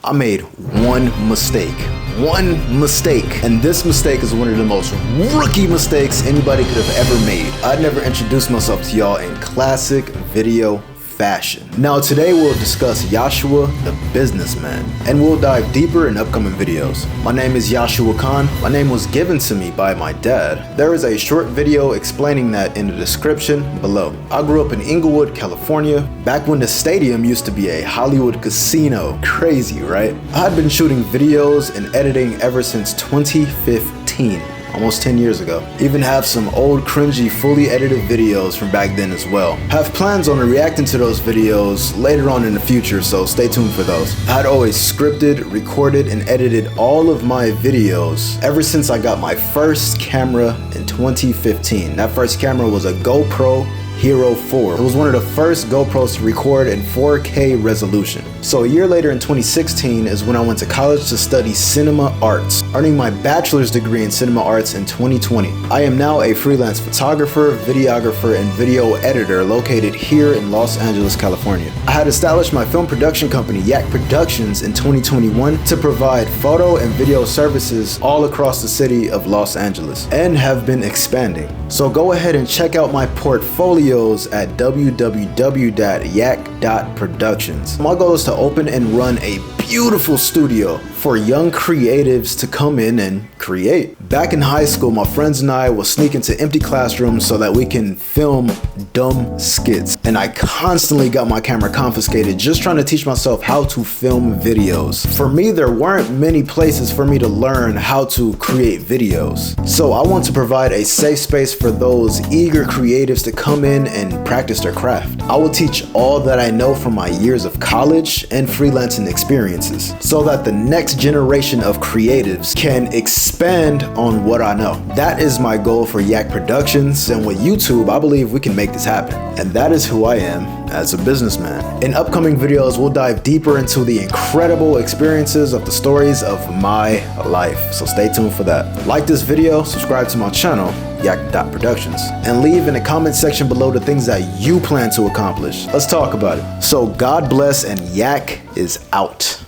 I made one mistake. And this mistake is one of the most rookie mistakes anybody could have ever made. I'd never introduced myself to y'all in classic video fashion. Now today we'll discuss Joshua the businessman, and we'll dive deeper in upcoming videos. My name is Joshua Khan. My name was given to me by my dad. There is a short video explaining that in the description below. I grew up in Inglewood, California, back when the stadium used to be a Hollywood casino. Crazy, right? I had been shooting videos and editing ever since 2015. Almost 10 years ago. Even have some old cringy fully edited videos from back then as well. Have plans on reacting to those videos later on in the future, so stay tuned for those. I'd always scripted, recorded, and edited all of my videos ever since I got my first camera in 2015. That first camera was a GoPro Hero 4. It was one of the first GoPros to record in 4K resolution. So a year later in 2016 is when I went to college to study cinema arts, earning my bachelor's degree in cinema arts in 2020. I am now a freelance photographer, videographer, and video editor located here in Los Angeles, California. I had established my film production company, YAK Productions, in 2021 to provide photo and video services all across the city of Los Angeles, and have been expanding. So go ahead and check out my portfolio at www.yak.productions. My goal is to open and run a beautiful studio for young creatives to come in and create. Back in high school, my friends and I will sneak into empty classrooms so that we can film dumb skits. And I constantly got my camera confiscated just trying to teach myself how to film videos. For me, there weren't many places for me to learn how to create videos. So I want to provide a safe space for those eager creatives to come in and practice their craft. I will teach all that I know from my years of college and freelancing experiences so that the next generation of creatives can expand on what I know. That is my goal for YAK Productions, and with YouTube, I believe we can make this happen. And that is who I am as a businessman. In upcoming videos, we'll dive deeper into the incredible experiences of the stories of my life. So stay tuned for that. Like this video, subscribe to my channel, YAK.Productions, and leave in the comment section below the things that you plan to accomplish. Let's talk about it. So God bless, and YAK is out.